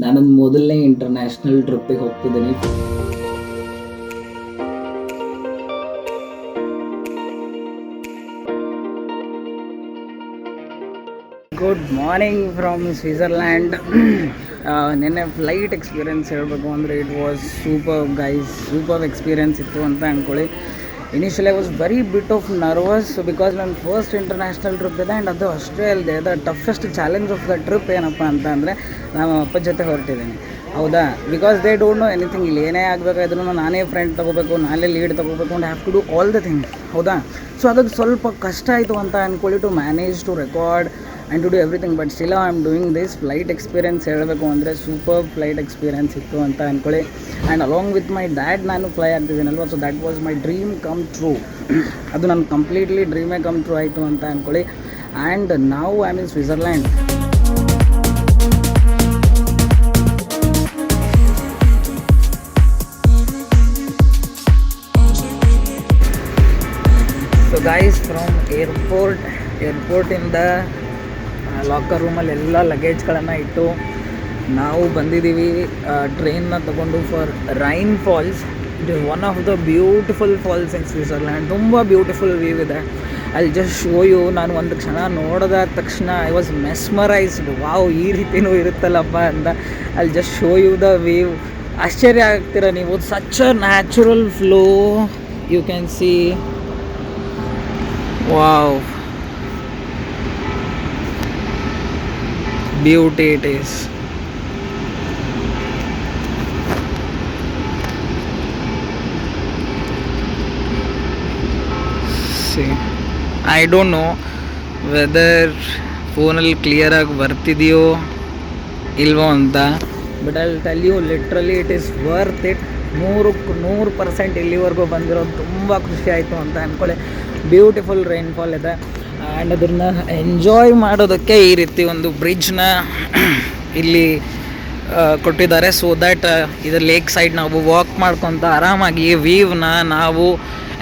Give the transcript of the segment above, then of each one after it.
ನಾನು ಮೊದಲನೇ ಇಂಟರ್ನ್ಯಾಷನಲ್ ಟ್ರಿಪ್ಪಿಗೆ ಹೋಗ್ತಿದ್ದೀನಿ. Good morning from Switzerland. ನಿನ್ನೆ ಫ್ಲೈಟ್ ಎಕ್ಸ್ಪೀರಿಯನ್ಸ್ ಹೇಳಬೇಕು ಅಂದರೆ it was super guys, super experience ಇತ್ತು ಅಂತ ಅಂದ್ಕೊಳ್ಳಿ. Initially I was very bit of nervous because ನನ್ನ ಫಸ್ಟ್ ಇಂಟರ್ನ್ಯಾಷನಲ್ ಟ್ರಿಪ್ ಇದೆ. ಆ್ಯಂಡ್ ಅದು ಅಷ್ಟೇ ಅಲ್ಲದೆ the toughest challenge of the trip ಏನಪ್ಪ ಅಂತ ಅಂದರೆ ನಾನು ಅಪ್ಪನ ಜೊತೆ ಹೊರಟಿದ್ದೀನಿ, ಹೌದಾ. Because they don't know anything. ಇಲ್ಲಿ ಏನೇ ಆಗಬೇಕಾದ್ರೂ ನಾನೇ ಫ್ರೆಂಡ್ ತೊಗೋಬೇಕು, ನಾನೇ ಲೀಡ್ ತೊಗೋಬೇಕು, and have to do all the thing, ಹೌದಾ. ಸೊ ಅದಕ್ಕೆ ಸ್ವಲ್ಪ ಕಷ್ಟ ಆಯಿತು ಅಂತ ಅಂದ್ಕೊಳ್ಳಿ to manage to record and to do everything. But still I am doing this. Flight experience ಹೇಳಬೇಕು ಅಂದರೆ ಸೂಪರ್ ಫ್ಲೈಟ್ ಎಕ್ಸ್ಪೀರಿಯನ್ಸ್ ಇತ್ತು ಅಂತ ಅಂದ್ಕೊಳ್ಳಿ. And along with my dad ನಾನು ಫ್ಲೈ ಆಗ್ತಿದ್ದೀನಲ್ವ, so that was my dream come true. ಅದು ನನ್ನ completely ಡ್ರೀಮೇ come true ಆಯಿತು ಅಂತ ಅಂದ್ಕೊಳ್ಳಿ. ಆ್ಯಂಡ್ ನಾವು I mean Switzerland. So guys, from ಏರ್ಪೋರ್ಟಿಂದ ಲಾಕರ್ ರೂಮಲ್ಲಿ ಎಲ್ಲ ಲಗೇಜ್ಗಳನ್ನು ಇಟ್ಟು ನಾವು ಬಂದಿದ್ದೀವಿ ಟ್ರೈನ್ನ ತೊಗೊಂಡು for Rhine Falls. It is one of the beautiful falls in Switzerland. ತುಂಬ ಬ್ಯೂಟಿಫುಲ್ ವ್ಯೂ ಇದೆ. ಅಲ್ಲಿ ಜಸ್ಟ್ ಶೋ ಯು. ನಾನು ಒಂದು ಕ್ಷಣ ನೋಡಿದ ತಕ್ಷಣ ಐ ವಾಸ್ ಮೆಸ್ಮರೈಸ್ಡ್. ವಾವ್, ಈ ರೀತಿಯೂ ಇರುತ್ತಲ್ಲಪ್ಪ ಅಂತ. ಅಲ್ಲಿ just show you the view. ಆಶ್ಚರ್ಯ ಆಗ್ತೀರ ನೀವು. Such a natural flow you can see. Wow, beauty it is. See, I don't know whether ಫೋನಲ್ಲಿ ಕ್ಲಿಯರಾಗಿ ಬರ್ತಿದೆಯೋ ಇಲ್ವೋ ಅಂತ, but I will tell you literally it is worth it. 100% ಇಲ್ಲಿವರೆಗೂ ಬಂದಿರೋದು ತುಂಬ ಖುಷಿ ಆಯಿತು ಅಂತ ಅಂದ್ಕೊಳ್ಳಿ. ಬ್ಯೂಟಿಫುಲ್ ರೈನ್ಫಾಲ್ ಇದೆ. ಆ್ಯಂಡ್ ಅದನ್ನು ಎಂಜಾಯ್ ಮಾಡೋದಕ್ಕೆ ಈ ರೀತಿ ಒಂದು ಬ್ರಿಡ್ಜ್ನ ಇಲ್ಲಿ ಕೊಟ್ಟಿದ್ದಾರೆ. ಸೊ ದ್ಯಾಟ್ ಇದರ ಲೇಕ್ ಸೈಡ್ ನಾವು ವಾಕ್ ಮಾಡ್ಕೊತ ಆರಾಮಾಗಿ ವ್ಯೂವ್ನ ನಾವು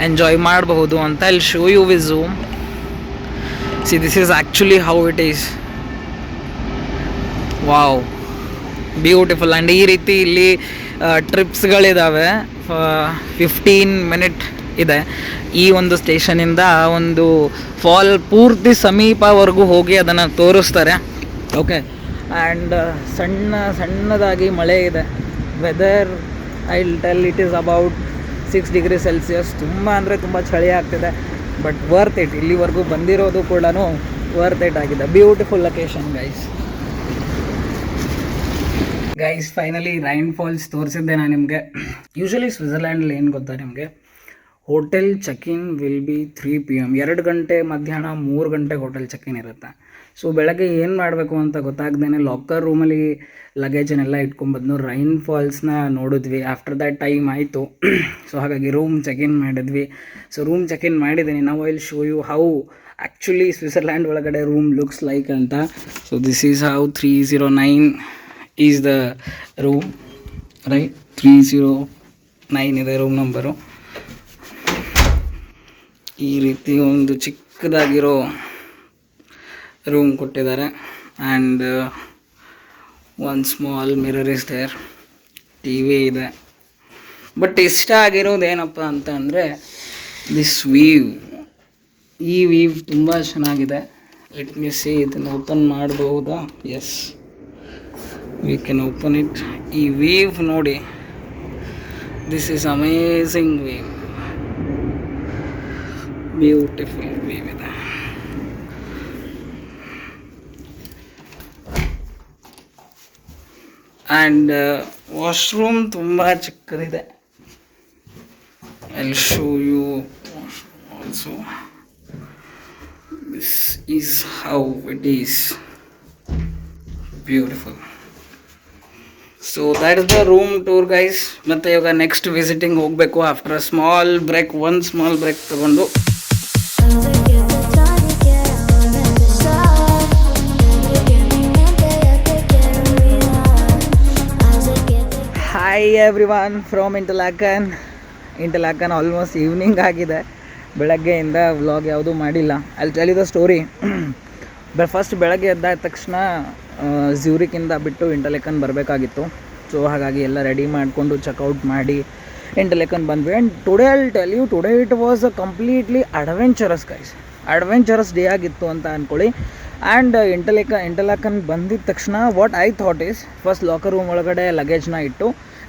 ಎಂಜಾಯ್ ಮಾಡಬಹುದು ಅಂತ. ಇಲ್ಲಿ show you with zoom. See, this is actually how it is. Wow, beautiful. And ಈ ರೀತಿ ಇಲ್ಲಿ ಟ್ರಿಪ್ಸ್ಗಳಿದ್ದಾವೆ. 15 ಮಿನಿಟ್ ಇದೆ ಈ ಒಂದು ಸ್ಟೇಷನಿಂದ ಆ ಒಂದು ಫಾಲ್ ಪೂರ್ತಿ ಸಮೀಪವರೆಗೂ ಹೋಗಿ ಅದನ್ನು ತೋರಿಸ್ತಾರೆ. ಓಕೆ. ಆ್ಯಂಡ್ ಸಣ್ಣದಾಗಿ ಮಳೆ ಇದೆ. Whether I will tell it is about 6 degree Celsius. ತುಂಬ ಅಂದರೆ ತುಂಬ ಚಳಿ ಆಗ್ತಿದೆ, ಬಟ್ ವರ್ತ್ ಇಟ್. ಇಲ್ಲಿವರೆಗೂ ಬಂದಿರೋದು ಕೂಡ ವರ್ತ್ ಇಟ್ ಆಗಿದೆ. Beautiful location guys. Finally Rhine Falls ತೋರಿಸಿದ್ದೆ ನಾನು ನಿಮಗೆ. ಯೂಶ್ವಲಿ ಸ್ವಿಟ್ಜರ್ಲ್ಯಾಂಡಲ್ಲಿ ಏನು ಗೊತ್ತಾ ನಿಮಗೆ, hotel check in will be 3 PM. 2 ಗಂಟೆ ಮಧ್ಯಾಹ್ನ 3 ಗಂಟೆಗೆ ಹೋಟೆಲ್ ಚೆಕ್-ಇನ್ ಇರುತ್ತೆ. ಸೊ ಬೆಳಗ್ಗೆ ಏನು ಮಾಡಬೇಕು ಅಂತ ಗೊತ್ತಾಗ್ದೇ ಲಾಕರ್ ರೂಮಲ್ಲಿ ಲಗೇಜನ್ನೆಲ್ಲ ಇಟ್ಕೊಂಬಂದು ರೈನ್ ಫಾಲ್ಸ್ನ ನೋಡಿದ್ವಿ. ಆಫ್ಟರ್ ದ್ಯಾಟ್ ಟೈಮ್ ಆಯಿತು. ಸೊ ಹಾಗಾಗಿ ರೂಮ್ ಚೆಕ್-ಇನ್ ಮಾಡಿದ್ವಿ. ಸೊ ರೂಮ್ ಚೆಕ್-ಇನ್ ಮಾಡಿದ್ದೀನಿ. ನಾವು I will show you how actually Switzerland ಒಳಗಡೆ ರೂಮ್ ಲುಕ್ಸ್ ಲೈಕ್ ಅಂತ. So this is how 309 is the room, right. 309 ಇದೆ ರೂಮ್ ನಂಬರು. ಈ ರೀತಿ ಒಂದು ಚಿಕ್ಕದಾಗಿರೋ ರೂಮ್ ಕೊಟ್ಟಿದ್ದಾರೆ. And one small mirror is there. T V ಇದೆ. ಬಟ್ ಇಷ್ಟ ಆಗಿರೋದು ಏನಪ್ಪ ಅಂತ ಅಂದರೆ ದಿಸ್ ವೀವ್. ಈ ವೀವ್ ತುಂಬ ಚೆನ್ನಾಗಿದೆ. ಲೆಟ್ ಮಿ ಸಿ, ಇದನ್ನು ಓಪನ್ ಮಾಡಬಹುದಾ? Yes, we can open it. ಈ ವೀವ್ ನೋಡಿ, this is amazing view. Beautiful view ಇದೆ. ಆ್ಯಂಡ್ ವಾಶ್ರೂಮ್ ತುಂಬ ಚಿಕ್ಕದಿದೆ. I will show you also. This is how it is. Beautiful. So that is the room tour guys. ಮತ್ತು ಇವಾಗ next visiting ಹೋಗಬೇಕು. After a small break, ಒಂದು small break ತಗೊಂಡು hi everyone from Interlaken. Almost evening ಆಗಿದೆ. ಬೆಳಗ್ಗೆಯಿಂದ vlog ಯಾವುದೂ ಮಾಡಿಲ್ಲ. ಅಲ್ಲಿ tell you the story. First ಬೆಳಗ್ಗೆ ಎದ್ದ ತಕ್ಷಣ ಝ್ಯೂರಿಕಿಂದ ಬಿಟ್ಟು ಇಂಟರ್ಲೇಕನ್ ಬರಬೇಕಾಗಿತ್ತು. ಸೊ ಹಾಗಾಗಿ ಎಲ್ಲ ರೆಡಿ ಮಾಡಿಕೊಂಡು ಚೆಕ್ಔಟ್ ಮಾಡಿ ಇಂಟರ್ಲೇಕನ್ ಬಂದ್ವಿ. And today I'll tell you, today it was a completely adventurous guys, adventurous day ಆಗಿತ್ತು ಅಂತ ಅಂದ್ಕೊಳ್ಳಿ. ಆ್ಯಂಡ್ ಇಂಟರ್ಲೇಕನ್ ಬಂದಿದ ತಕ್ಷಣ what I thought is, first locker room ಒಳಗಡೆ ಲಗೇಜ್ನ ಇಟ್ಟು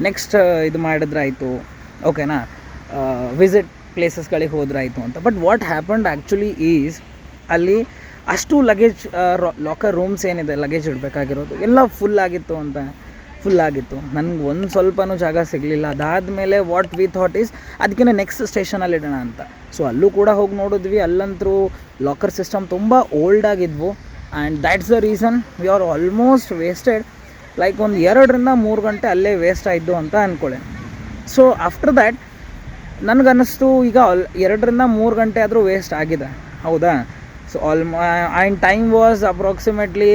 ನೆಕ್ಸ್ಟ್ ಇದು ಮಾಡಿದ್ರಾಯಿತು, ಓಕೆನಾ, ವಿಸಿಟ್ ಪ್ಲೇಸಸ್ಗಳಿಗೆ ಹೋದ್ರಾಯಿತು ಅಂತ. But what happened actually is, ಅಲ್ಲಿ ಅಷ್ಟು ಲಗೇಜ್ ಲಾಕರ್ ರೂಮ್ಸ್ ಏನಿದೆ ಲಗೇಜ್ ಇಡಬೇಕಾಗಿರೋದು ಎಲ್ಲ ಫುಲ್ ಆಗಿತ್ತು. ನನಗೆ ಒಂದು ಸ್ವಲ್ಪನೂ ಜಾಗ ಸಿಗಲಿಲ್ಲ. ಅದಾದಮೇಲೆ ವಾಟ್ ವಿ ಥಾಟ್ ಈಸ್ ಅದಕ್ಕಿಂತ ನೆಕ್ಸ್ಟ್ ಸ್ಟೇಷನಲ್ಲಿ ಇಡೋಣ ಅಂತ. ಸೊ ಅಲ್ಲೂ ಕೂಡ ಹೋಗಿ ನೋಡಿದ್ವಿ. ಅಲ್ಲಂತರೂ ಲಾಕರ್ ಸಿಸ್ಟಮ್ ತುಂಬ ಓಲ್ಡ್ ಆಗಿದ್ವು. And that's the reason we are almost wasted, like ಒಂದು 2 ರಿಂದ 3 ಗಂಟೆ ಅಲ್ಲೇ ವೇಸ್ಟ್ ಆಯಿತು ಅಂತ ಅಂದ್ಕೊಳ್ಳಿ. ಸೊ ಆಫ್ಟರ್ ದ್ಯಾಟ್ ನನಗನ್ನಿಸ್ತು ಈಗ 2 ರಿಂದ 3 ಗಂಟೆ ಆದರೂ ವೇಸ್ಟ್ ಆಗಿದೆ, ಹೌದಾ. So and time was approximately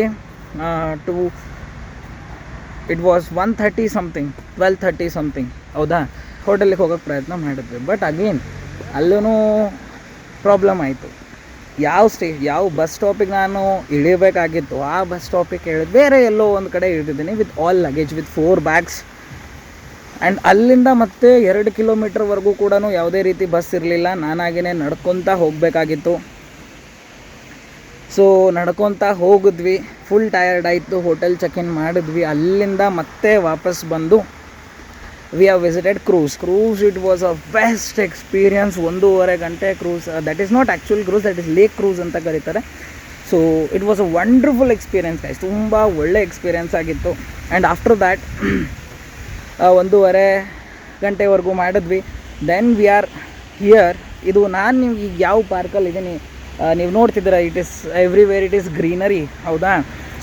it was 1:30 something 12:30 something, ಹೌದಾ. ಹೋಟೆಲಿಗೆ ಹೋಗೋಕ್ಕೆ ಪ್ರಯತ್ನ ಮಾಡಿದ್ವಿ. ಬಟ್ ಅಗೇನ್ ಅಲ್ಲೂ ಪ್ರಾಬ್ಲಮ್ ಆಯಿತು. ಯಾವ ಬಸ್ ಸ್ಟಾಪಿಗೆ ನಾನು ಇಳಿಬೇಕಾಗಿತ್ತು ಆ ಬಸ್ ಸ್ಟಾಪಿಗೆ ಹೇಳಿದ್ದು ಬೇರೆ ಎಲ್ಲೋ ಒಂದು ಕಡೆ ಇಳಿದಿದ್ದೀನಿ with all luggage, with 4 bags. And ಅಲ್ಲಿಂದ ಮತ್ತೆ 2 ಕಿಲೋಮೀಟರ್ವರೆಗೂ ಕೂಡ ಯಾವುದೇ ರೀತಿ ಬಸ್ ಇರಲಿಲ್ಲ. ನಾನಾಗೇ ನಡ್ಕೊತಾ ಹೋಗಬೇಕಾಗಿತ್ತು. ಸೊ ನಡ್ಕೊತಾ ಹೋಗಿದ್ವಿ, ಫುಲ್ ಟಯರ್ಡ್ ಆಯಿತು. ಹೋಟೆಲ್ ಚೆಕ್ ಇನ್ ಮಾಡಿದ್ವಿ. ಅಲ್ಲಿಂದ ಮತ್ತೆ ವಾಪಸ್ ಬಂದು we have visited cruise. It was a best experience. 1.5 ಗಂಟೆ cruise. That is not actual cruise, that is lake cruise ಅಂತ ಕರೀತಾರೆ. So it was a wonderful experience guys, ತುಂಬ ಒಳ್ಳೆ ಎಕ್ಸ್ಪೀರಿಯನ್ಸ್ ಆಗಿತ್ತು. ಆ್ಯಂಡ್ ಆಫ್ಟರ್ ದ್ಯಾಟ್ 1.5 ಗಂಟೆವರೆಗೂ ಮಾಡಿದ್ವಿ. Then we are here. ಇದು ನಾನು ನಿಮ್ಗೆ ಈಗ ಯಾವ ಪಾರ್ಕಲ್ಲಿದ್ದೀನಿ ನೀವು ನೋಡ್ತಿದ್ದೀರ, it is everywhere it is greenery, ಹೌದಾ.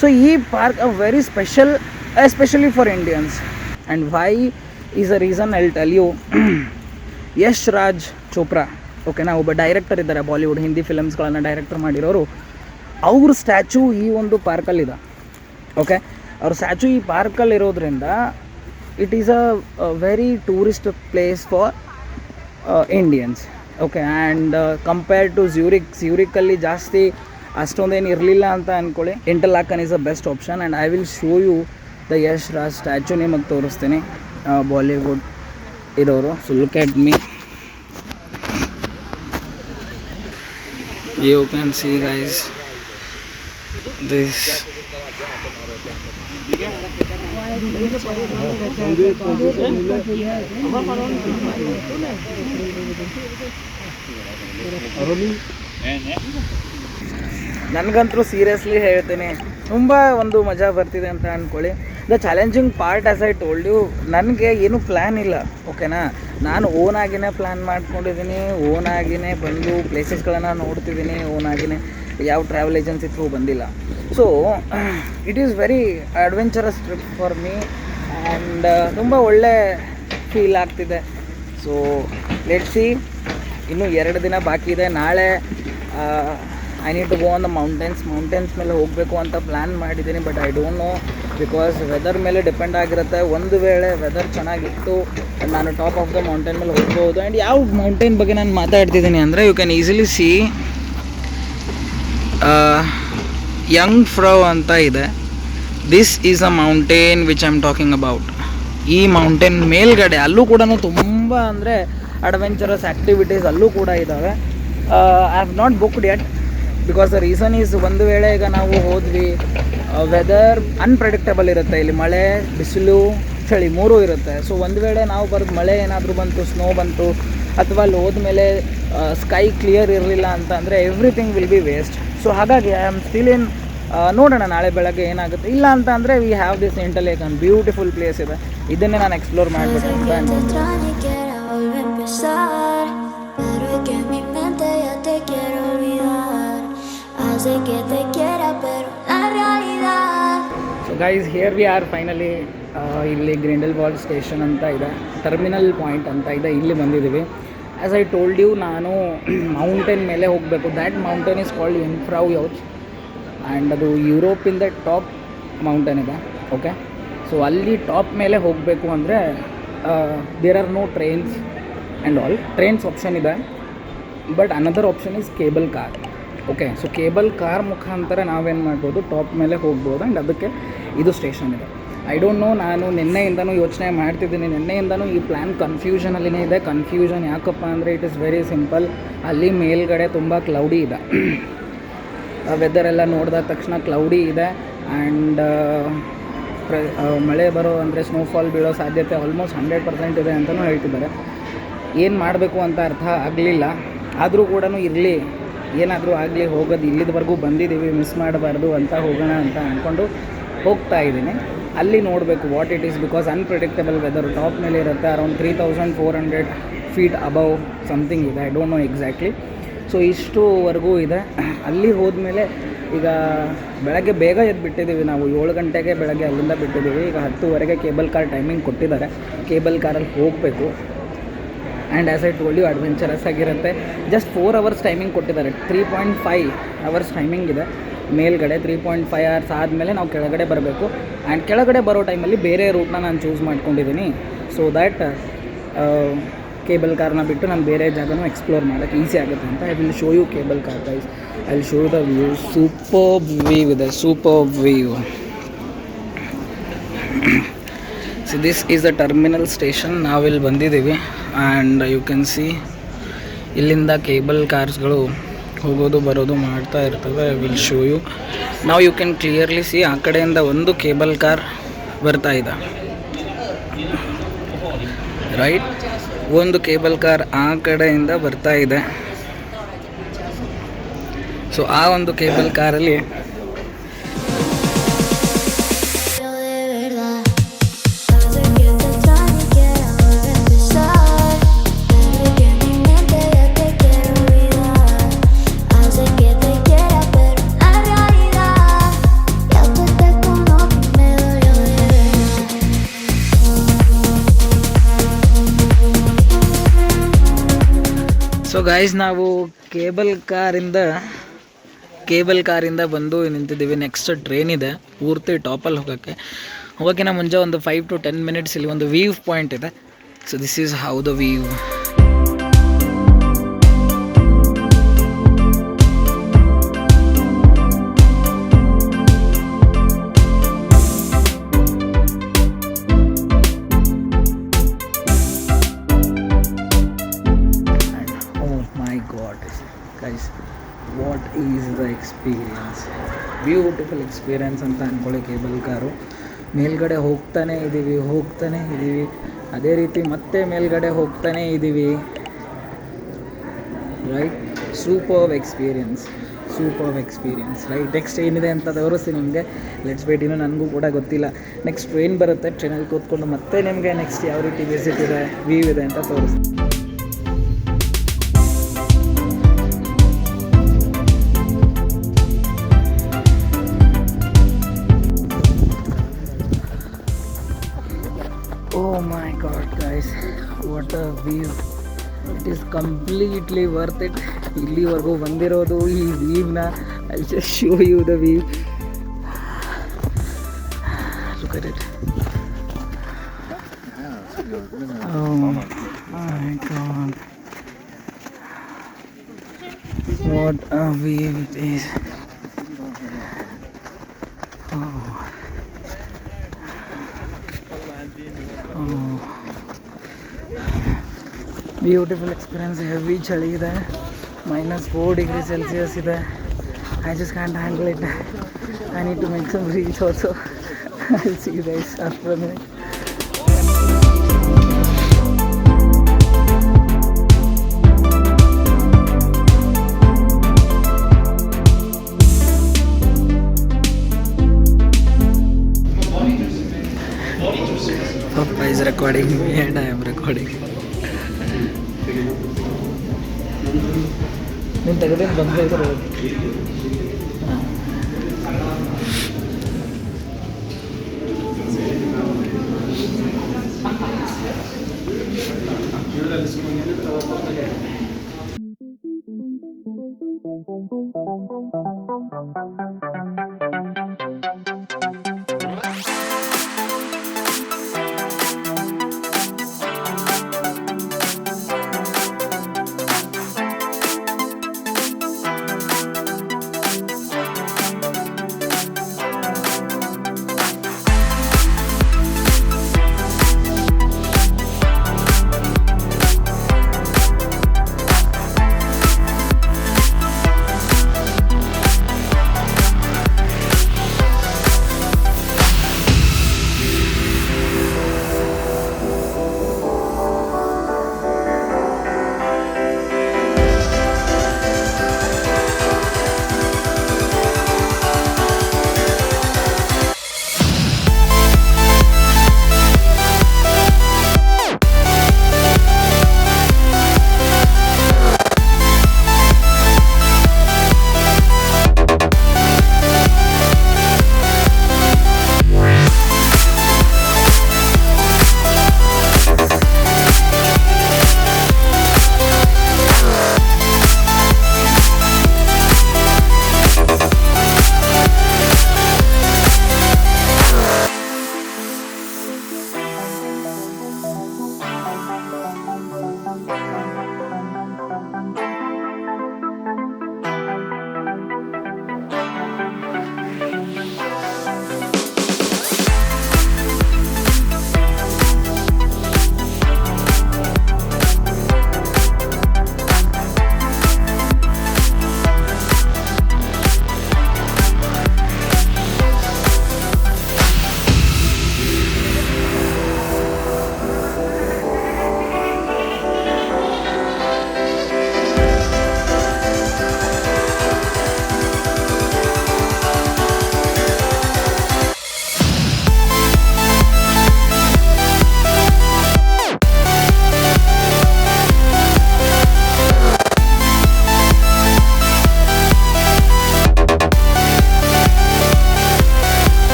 ಸೊ ಈ park a very special, especially for Indians. And why is a reason I will tell you. Yash Raj Chopra, ಓಕೆನಾ, ಒಬ್ಬ ಡೈರೆಕ್ಟರ್ ಇದ್ದಾರೆ, ಬಾಲಿವುಡ್ ಹಿಂದಿ ಫಿಲಮ್ಸ್ಗಳನ್ನು ಡೈರೆಕ್ಟರ್ ಮಾಡಿರೋರು. ಅವ್ರ ಸ್ಟ್ಯಾಚು ಈ ಒಂದು ಪಾರ್ಕಲ್ಲಿದೆ, ಓಕೆ. ಅವ್ರ ಸ್ಟ್ಯಾಚು ಈ ಪಾರ್ಕಲ್ಲಿರೋದ್ರಿಂದ it is a very tourist place for Indians, okay. And compared to ಝ್ಯೂರಿಕಲ್ಲಿ ಜಾಸ್ತಿ ಅಷ್ಟೊಂದೇನು ಇರಲಿಲ್ಲ ಅಂತ ಅಂದ್ಕೊಳ್ಳಿ. Interlaken is a best option. And I will show you the Yash Raj statue ನಿಮಗೆ ತೋರಿಸ್ತೀನಿ, ಬಾಲಿವುಡ್ ಇರೋರು. So look at me, you can see guys this. ನನಗಂತೂ ಸೀರಿಯಸ್ಲಿ ಹೇಳ್ತೀನಿ, ತುಂಬ ಒಂದು ಮಜಾ ಬರ್ತಿದೆ ಅಂತ ಅಂದ್ಕೊಳ್ಳಿ. The challenging part as I told you, ನನಗೆ ಏನೂ ಪ್ಲ್ಯಾನ್ ಇಲ್ಲ, ಓಕೆನಾ. ನಾನು ಓನಾಗಿಯೇ ಪ್ಲ್ಯಾನ್ ಮಾಡ್ಕೊಂಡಿದ್ದೀನಿ, ಓನಾಗಿಯೇ ಬಂದು ಪ್ಲೇಸಸ್ಗಳನ್ನು ನೋಡ್ತಿದ್ದೀನಿ, ಓನಾಗಿಯೇ ಯಾವ ಟ್ರಾವೆಲ್ ಏಜೆನ್ಸಿ ಥ್ರೂ ಬಂದಿಲ್ಲ. So it is very adventurous trip for me. And ತುಂಬ ಒಳ್ಳೆ ಫೀಲ್ ಆಗ್ತಿದೆ. ಸೊ ಲೆಟ್ಸ್ ಸಿ, ಇನ್ನೂ 2 ದಿನ ಬಾಕಿ ಇದೆ. ನಾಳೆ I need to go on the mountains ಮೇಲೆ ಹೋಗಬೇಕು ಅಂತ ಪ್ಲ್ಯಾನ್ ಮಾಡಿದ್ದೀನಿ. But I don't know, because weather ಮೇಲೆ ಡಿಪೆಂಡ್ ಆಗಿರುತ್ತೆ. ಒಂದು ವೇಳೆ ವೆದರ್ ಚೆನ್ನಾಗಿತ್ತು ನಾನು ಟಾಪ್ ಆಫ್ ದ ಮೌಂಟೇನ್ ಮೇಲೆ ಹೋಗ್ಬೋದು. ಆ್ಯಂಡ್ ಯಾವ ಮೌಂಟೇನ್ ಬಗ್ಗೆ ನಾನು ಮಾತಾಡ್ತಿದ್ದೀನಿ ಅಂದರೆ, you can easily see Jungfrau ಅಂತ ಇದೆ. This is a mountain which I am talking about. ಈ ಮೌಂಟೇನ್ ಮೇಲ್ಗಡೆ ಅಲ್ಲೂ ಕೂಡ ತುಂಬ ಅಂದರೆ ಅಡ್ವೆಂಚರಸ್ ಆ್ಯಕ್ಟಿವಿಟೀಸ್ ಅಲ್ಲೂ ಕೂಡ ಇದ್ದಾವೆ. I have not booked yet, because the reason is, ಒಂದು ವೇಳೆ ಈಗ ನಾವು ಹೋದ್ವಿ, ವೆದರ್ ಅನ್ಪ್ರೆಡಿಕ್ಟಬಲ್ ಇರುತ್ತೆ. ಇಲ್ಲಿ ಮಳೆ, ಬಿಸಿಲು, ಚಳಿ 3 ಇರುತ್ತೆ. ಸೊ ಒಂದು ವೇಳೆ ನಾವು ಬರೋದು ಮಳೆ ಏನಾದರೂ ಬಂತು, ಸ್ನೋ ಬಂತು, ಅಥವಾ ಅಲ್ಲಿ ಹೋದ್ಮೇಲೆ ಸ್ಕೈ ಕ್ಲಿಯರ್ ಇರಲಿಲ್ಲ ಅಂತ ಅಂದರೆ everything will be waste. So ಹಾಗಾಗಿ ಐ ಆಮ್ ಸ್ಟಿಲ್ ಇನ್, ನೋಡೋಣ ನಾಳೆ ಬೆಳಗ್ಗೆ ಏನಾಗುತ್ತೆ. ಇಲ್ಲ ಅಂತ ಅಂದರೆ we have this Interlaken, beautiful place ಇದೆ, ಇದನ್ನೇ ನಾನು ಎಕ್ಸ್ಪ್ಲೋರ್ ಮಾಡಬೇಕು ಅಂತ ಅನ್ಕೊಂಡೆ. So guys, here we are finally. ಇಲ್ಲಿ ಗ್ರಿಂಡೆಲ್ವಾಲ್ಡ್ ಸ್ಟೇಷನ್ ಅಂತ ಇದೆ, ಟರ್ಮಿನಲ್ ಪಾಯಿಂಟ್ ಅಂತ ಇದೆ, ಇಲ್ಲಿ ಬಂದಿದ್ದೀವಿ. ಆ್ಯಸ್ ಐ ಟೋಲ್ಡ್ ಯು, ನಾನು ಮೌಂಟೇನ್ ಮೇಲೆ ಹೋಗಬೇಕು. That mountain is called Jungfraujoch. And ಅದು ಯುರೋಪಿಂದ ಟಾಪ್ ಮೌಂಟೇನ್ ಇದೆ, ಓಕೆ. ಸೊ ಅಲ್ಲಿ ಟಾಪ್ ಮೇಲೆ ಹೋಗಬೇಕು ಅಂದರೆ there are no trains and all. Trains option ಇದೆ, but another option is cable car. Okay. So cable car ಮುಖಾಂತರ ನಾವೇನು ಮಾಡ್ಬೋದು, ಟಾಪ್ ಮೇಲೆ ಹೋಗ್ಬೋದು. ಆ್ಯಂಡ್ ಅದಕ್ಕೆ ಇದು ಸ್ಟೇಷನ್ ಇದೆ. ಐ ಡೋಂಟ್ ನೋ, ನಾನು ನಿನ್ನೆಯಿಂದನೂ ಯೋಚನೆ ಮಾಡ್ತಿದ್ದೀನಿ. ನಿನ್ನೆಯಿಂದನೂ ಈ ಪ್ಲ್ಯಾನ್ ಕನ್ಫ್ಯೂಷನಲ್ಲಿನೇ ಇದೆ. ಕನ್ಫ್ಯೂಷನ್ ಯಾಕಪ್ಪ ಅಂದರೆ ಇಟ್ ಇಸ್ ವೆರಿ ಸಿಂಪಲ್. ಅಲ್ಲಿ ಮೇಲ್ಗಡೆ ತುಂಬ ಕ್ಲೌಡಿ ಇದೆ. ವೆದರ್ ಎಲ್ಲ ನೋಡಿದ ತಕ್ಷಣ ಕ್ಲೌಡಿ ಇದೆ. ಆ್ಯಂಡ್ ಮಳೆ ಬರೋ ಅಂದರೆ ಸ್ನೋಫಾಲ್ ಬೀಳೋ ಸಾಧ್ಯತೆ ಆಲ್ಮೋಸ್ಟ್ 100% ಇದೆ ಅಂತಲೂ ಹೇಳ್ತಿದ್ದಾರೆ. ಏನು ಮಾಡಬೇಕು ಅಂತ ಅರ್ಥ ಆಗಲಿಲ್ಲ. ಆದರೂ ಕೂಡ ಇರಲಿ, ಏನಾದರೂ ಆಗಲಿ, ಹೋಗೋದು ಇಲ್ಲಿದವರೆಗೂ ಬಂದಿದ್ದೀವಿ, ಮಿಸ್ ಮಾಡಬಾರ್ದು ಅಂತ ಹೋಗೋಣ ಅಂತ ಅಂದ್ಕೊಂಡು ಹೋಗ್ತಾ ಇದ್ದೀನಿ. ಅಲ್ಲಿ ನೋಡಬೇಕು what it is, because unpredictable weather. Top ಮೇಲೆ ಇರುತ್ತೆ, ಅರೌಂಡ್ 3400 ಫೀಟ್ ಅಬವ್ ಸಮಥಿಂಗ್ ಇದೆ. I don't know exactly. So ಇಷ್ಟುವರೆಗೂ ಇದೆ. ಅಲ್ಲಿ ಹೋದ್ಮೇಲೆ ಈಗ ಬೆಳಗ್ಗೆ ಬೇಗ ಎದ್ದುಬಿಟ್ಟಿದ್ದೀವಿ ನಾವು. 7 ಗಂಟೆಗೆ ಬೆಳಗ್ಗೆ ಅಲ್ಲಿಂದ ಬಿಟ್ಟಿದ್ದೀವಿ. ಈಗ 10:00ವರೆಗೆ ಕೇಬಲ್ ಕಾರ್ ಟೈಮಿಂಗ್ ಕೊಟ್ಟಿದ್ದಾರೆ. ಕೇಬಲ್ ಕಾರಲ್ಲಿ ಹೋಗಬೇಕು. And as I told you, adventurous ಆಗಿರುತ್ತೆ. ಜಸ್ಟ್ 4 ಅವರ್ಸ್ ಟೈಮಿಂಗ್ ಕೊಟ್ಟಿದ್ದಾರೆ. 3.5 ಅವರ್ಸ್ ಟೈಮಿಂಗ್ ಇದೆ ಮೇಲ್ಗಡೆ. 3.5 ಅವರ್ಸ್ ಆದಮೇಲೆ ನಾವು ಕೆಳಗಡೆ ಬರಬೇಕು. ಆ್ಯಂಡ್ ಕೆಳಗಡೆ ಬರೋ ಟೈಮಲ್ಲಿ ಬೇರೆ ರೂಟ್ನ ನಾನು ಚೂಸ್ ಮಾಡ್ಕೊಂಡಿದ್ದೀನಿ. ಸೊ ದ್ಯಾಟ್ ಕೇಬಲ್ ಕಾರ್ನ ಬಿಟ್ಟು ನಾನು ಬೇರೆ ಜಾಗನೂ ಎಕ್ಸ್ಪ್ಲೋರ್ ಮಾಡೋಕ್ಕೆ ಈಸಿ ಆಗುತ್ತೆ ಅಂತ. I will show you cable car guys. I will show you the view. Superb view ಇದೆ, superb view. So this is the terminal station. ನಾವಿಲ್ಲಿ ಬಂದಿದ್ದೀವಿ. ಆ್ಯಂಡ್ ಯು ಕ್ಯಾನ್ ಸಿ ಇಲ್ಲಿಂದ ಕೇಬಲ್ ಕಾರ್ಸ್ಗಳು ಹೋಗೋದು ಬರೋದು ಮಾಡ್ತಾ ಇರ್ತವೆ. I will show you. ನಾವು ಯು ಕ್ಯಾನ್ ಕ್ಲಿಯರ್ಲಿ ಸಿ ಆ ಕಡೆಯಿಂದ ಒಂದು ಕೇಬಲ್ ಕಾರ್ ಬರ್ತಾ ಇದೆ, ರೈಟ್. ಒಂದು ಕೇಬಲ್ ಕಾರ್ ಆ ಕಡೆಯಿಂದ ಬರ್ತಾ ಇದೆ. ಸೊ ಆ ಒಂದು ಕೇಬಲ್ ಕಾರಲ್ಲಿ ಸೊ ಗೈಸ್, ನಾವು ಕೇಬಲ್ ಕಾರಿಂದ ಬಂದು ನಿಂತಿದ್ದೀವಿ. ನೆಕ್ಸ್ಟ್ ಟ್ರೈನ್ ಇದೆ ಪೂರ್ತಿ ಟಾಪಲ್ಲಿ ಹೋಗೋಕ್ಕಿಂತ ಮುಂಚೆ ಒಂದು 5 to 10 ಮಿನಿಟ್ಸ್ ಇಲ್ಲಿ ಒಂದು ವ್ಯೂ ಪಾಯಿಂಟ್ ಇದೆ. So this is how the view. Guys, what is the experience? Beautiful experience ಅಂತ ಅಂದ್ಕೊಳ್ಳಿ. ಕೇಬಲ್ ಕಾರು ಮೇಲ್ಗಡೆ ಹೋಗ್ತಾನೆ ಇದ್ದೀವಿ. ಅದೇ ರೀತಿ ಮತ್ತೆ ಮೇಲ್ಗಡೆ ಹೋಗ್ತಾನೆ ಇದ್ದೀವಿ, right. Superb experience right. Next ಏನಿದೆ ಅಂತ ತೋರಿಸ್ತೀನಿ ನಿಮಗೆ. Let's wait. ಇನ್ನೂ ನನಗೂ ಕೂಡ ಗೊತ್ತಿಲ್ಲ. ನೆಕ್ಸ್ಟ್ ಟ್ರೈನ್ ಬರುತ್ತೆ, ಟ್ರೈನಲ್ಲಿ ಕೂತ್ಕೊಂಡು ಮತ್ತೆ ನಿಮಗೆ ನೆಕ್ಸ್ಟ್ ಯಾವ ರೀತಿ ವಿಸಿಟ್ ಇದೆ, ವ್ಯೂ ಇದೆ ಅಂತ ತೋರಿಸ್ತೀನಿ. Oh my god guys, what a view. It is completely worth it. ಇಲ್ಲಿವರೆಗೂ ಬಂದಿರೋದು ಈ ವ್ಯೂನ. I'll just show you the view. Look at it. Oh my god, what a view it is. Beautiful experience. Heavy ಚಳಿ ಇದೆ, -4 degree Celsius ಇದೆ. I just can't handle it. I need to make some reels also. I'll see you guys after a minute. Papa is recording me and I am recording. ನೀನು ತೆಗೆದೇನು ಬಂದು ಇದ್ರೆ ಹಾಂ